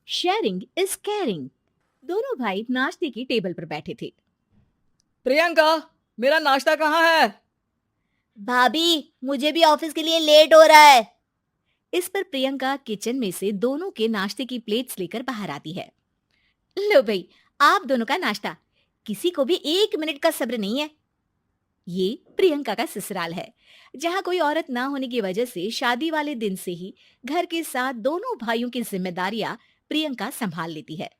Sharing is caring. दोनों भाई नाश्ते की टेबल पर बैठे थे। प्रियंका, मेरा नाश्ता कहाँ है? भाभी, मुझे भी ऑफिस के लिए लेट हो रहा है। इस पर प्रियंका किचन में से दोनों के नाश्ते की प्लेट्स लेकर बाहर आती है। लो भाई, आप दोनों का नाश्ता। किसी को भी 1 मिनट का सब्र नहीं है। ये प्रियंका का ससुराल है, जहाँ कोई औरत ना होने की वजह से शादी वाले दिन से ही घर के साथ दोनों भाइयों की जिम्मेदारियां प्रियंका संभाल लेती है।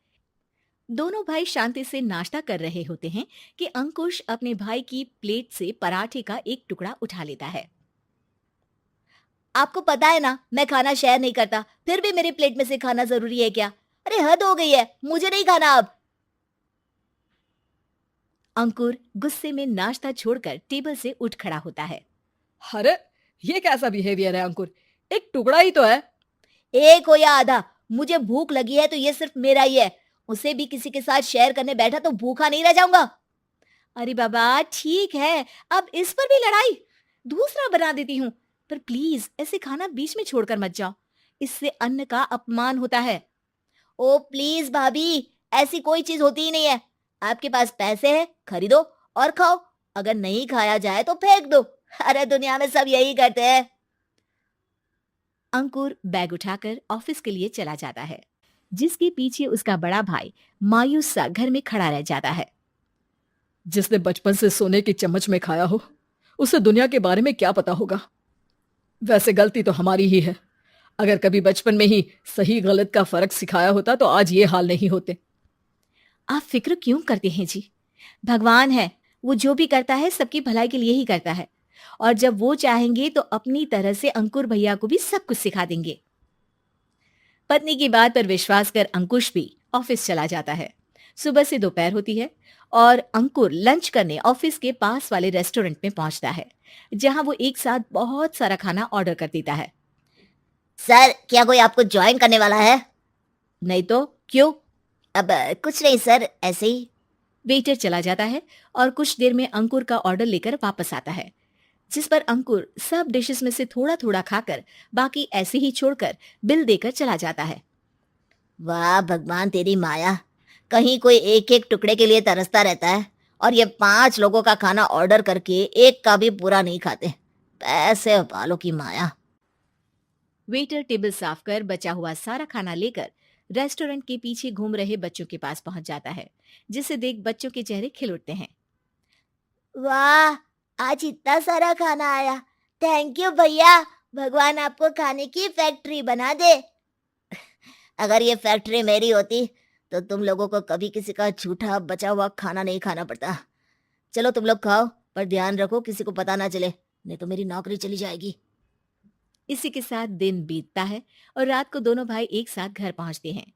दोनों भाई शांति से नाश्ता कर रहे होते हैं कि अंकुश अपने भाई की प्लेट से पराठे का एक टुकड़ा उठा लेता है। आपको पता है ना, मैं खाना शेयर नहीं करता, फिर भी मेरी प्लेट में से खाना जरूरी है क्या? अरे हद हो गई है, मुझे नहीं खाना अब। अंकुर गुस्से में नाश्ता छोड़कर टेबल से उठ खड़ा होता है। अरे, ये कैसा बिहेवियर है अंकुर? एक टुकड़ा ही तो है। एक हो या आधा, मुझे भूख लगी है तो ये सिर्फ मेरा ही है। उसे भी किसी के साथ शेयर करने बैठा तो भूखा नहीं रह जाऊंगा। अरे बाबा ठीक है, अब इस पर भी लड़ाई। दूसरा बना देती हूँ, पर प्लीज ऐसे खाना बीच में छोड़कर मत जाओ। इससे अन्न का अपमान होता है। ओ प्लीज भाभी, ऐसी कोई चीज होती ही नहीं है। आपके पास पैसे हैं, खरीदो और खाओ। अगर नहीं खाया जाए तो फेंक दो। अरे दुनिया में सब यही करते हैं। अंकुर बैग उठाकर ऑफिस के लिए चला जाता है, जिसके पीछे उसका बड़ा भाई मायूस सा घर में खड़ा रह जाता है। जिसने बचपन से सोने की चम्मच में खाया हो, उसे दुनिया के बारे में क्या पता होगा। वैसे गलती तो हमारी ही है। अगर कभी बचपन में ही सही गलत का फर्क सिखाया होता तो आज ये हाल नहीं होते। आप फिक्र क्यों करते हैं जी? भगवान है, वो जो भी करता है सबकी भलाई के लिए ही करता है। और जब वो चाहेंगे तो अपनी तरह से अंकुर भैया को भी सब कुछ सिखा देंगे। पत्नी की बात पर विश्वास कर अंकुश भी ऑफिस चला जाता है। सुबह से दोपहर होती है और अंकुर लंच करने ऑफिस के पास वाले रेस्टोरेंट में पहुंचता है, जहां वो एक साथ बहुत सारा खाना ऑर्डर कर देता है। सर, क्या कोई आपको ज्वाइन करने वाला है? नहीं तो क्यों? अब कुछ नहीं सर, ऐसे ही। वेटर चला जाता है और कुछ देर में अंकुर का ऑर्डर लेकर वापस आता है, जिस पर अंकुर सब डिशेस में से थोड़ा थोड़ा खाकर बाकी ऐसे ही छोड़कर बिल देकर चला जाता है। वाह भगवान, तेरी माया। कहीं कोई एक एक टुकड़े के लिए तरसता रहता है और ये 5 लोगों का खाना ऑर्डर करके एक का भी पूरा नहीं खाते। पैसे वालों की माया। वेटर टेबल साफ कर बचा हुआ सारा खाना लेकर रेस्टोरेंट के पीछे घूम रहे बच्चों के पास पहुंच जाता है, जिसे देख बच्चों के चेहरे खिल उठते हैं। वाह, आज इतना सारा खाना आया। थैंक यू भैया। भगवान आपको खाने की फैक्ट्री बना दे। अगर ये फैक्ट्री मेरी होती तो तुम लोगों को कभी किसी का झूठा बचा हुआ खाना नहीं खाना पड़ता। चलो तुम लोग खाओ, पर ध्यान रखो किसी को पता ना चले, नहीं तो मेरी नौकरी चली जाएगी। इसी के साथ दिन बीतता है और रात को दोनों भाई एक साथ घर पहुंचते हैं।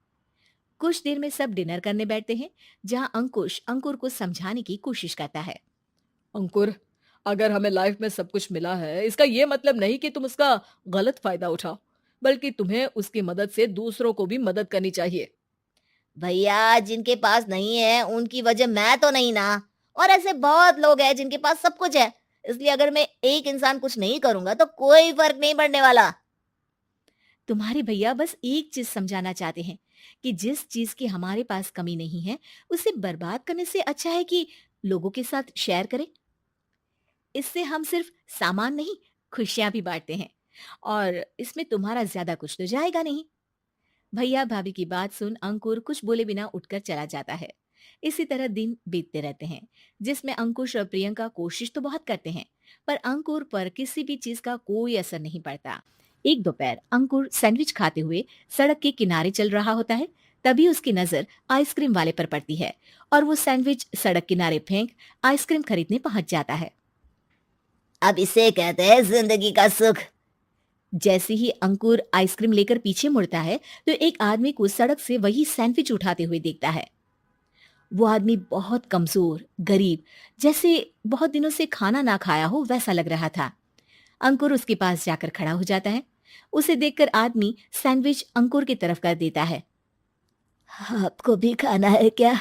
कुछ देर में सब डिनर करने बैठते हैं, जहां अंकुश अंकुर को समझाने की कोशिश करता है। अंकुर, अगर हमें लाइफ में सब कुछ मिला है, इसका ये मतलब नहीं कि तुम उसका गलत फायदा उठाओ, बल्कि तुम्हें उसकी मदद से दूसरों को भी मदद करनी चाहिए। भैया, जिनके पास नहीं है उनकी वजह मैं तो नहीं ना। और ऐसे बहुत लोग हैं जिनके पास सब कुछ है। इसलिए अगर मैं एक इंसान कुछ नहीं करूंगा तो कोई फर्क नहीं पड़ने वाला। तुम्हारे भैया बस एक चीज समझाना चाहते हैं कि जिस चीज की हमारे पास कमी नहीं है, उसे बर्बाद करने से अच्छा है कि लोगों के साथ शेयर करें। इससे हम सिर्फ सामान नहीं, खुशियां भी बांटते हैं, और इसमें तुम्हारा ज्यादा कुछ तो जाएगा नहीं। भैया भाभी की बात सुन अंकुर कुछ बोले बिना उठकर चला जाता है। इसी तरह दिन बीतते रहते हैं, जिसमें अंकुश और प्रियंका कोशिश तो बहुत करते हैं, पर अंकुर पर किसी भी चीज का कोई असर नहीं पड़ता। एक दोपहर अंकुर सैंडविच खाते हुए सड़क के किनारे चल रहा होता है। तभी उसकी नजर आइसक्रीम वाले पर पड़ती है और वो सैंडविच सड़क किनारे फेंक आइसक्रीम खरीदने पहुंच जाता है। अब इसे कहते हैं जिंदगी का सुख। जैसे ही अंकुर आइसक्रीम लेकर पीछे मुड़ता है तो एक आदमी को सड़क से वही सैंडविच उठाते हुए देखता है। वो आदमी बहुत कमजोर, गरीब, जैसे बहुत दिनों से खाना ना खाया हो वैसा लग रहा था। अंकुर उसके पास जाकर खड़ा हो जाता है। उसे देखकर आदमी सैंडविच अंकुर की तरफ कर देता है। आपको भी खाना है क्या?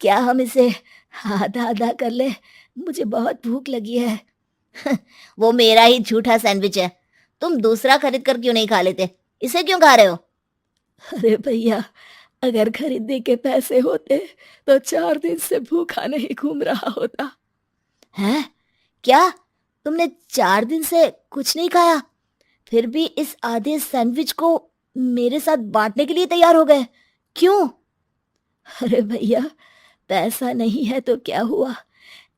क्या हम इसे आधा आधा कर ले? मुझे बहुत भूख लगी है। वो मेरा ही झूठा सैंडविच है। तुम दूसरा खरीद कर क्यों नहीं खा लेते? इसे क्यों खा रहे हो? अरे भैया, अगर खरीदने के पैसे होते तो 4 दिन से भूखा नहीं घूम रहा होता। हैं? क्या? तुमने 4 दिन से कुछ नहीं खाया, फिर भी इस आधे सैंडविच को मेरे साथ बांटने के लिए तैयार हो गए? क्यों? अरे भैया, पैसा नहीं है तो क्या हुआ,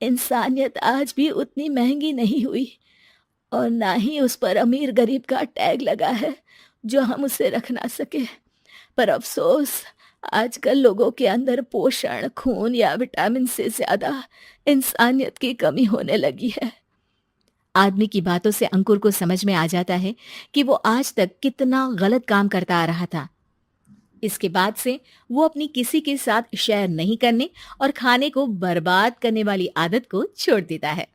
इंसानियत आज भी उतनी महंगी नहीं हुई और ना ही उस पर अमीर गरीब का टैग लगा है जो हम उसे रख ना सके। पर अफसोस, आजकल लोगों के अंदर पोषण, खून या विटामिन से ज्यादा इंसानियत की कमी होने लगी है। आदमी की बातों से अंकुर को समझ में आ जाता है कि वो आज तक कितना गलत काम करता आ रहा था। इसके बाद से वो अपनी किसी के साथ शेयर नहीं करने और खाने को बर्बाद करने वाली आदत को छोड़ देता है।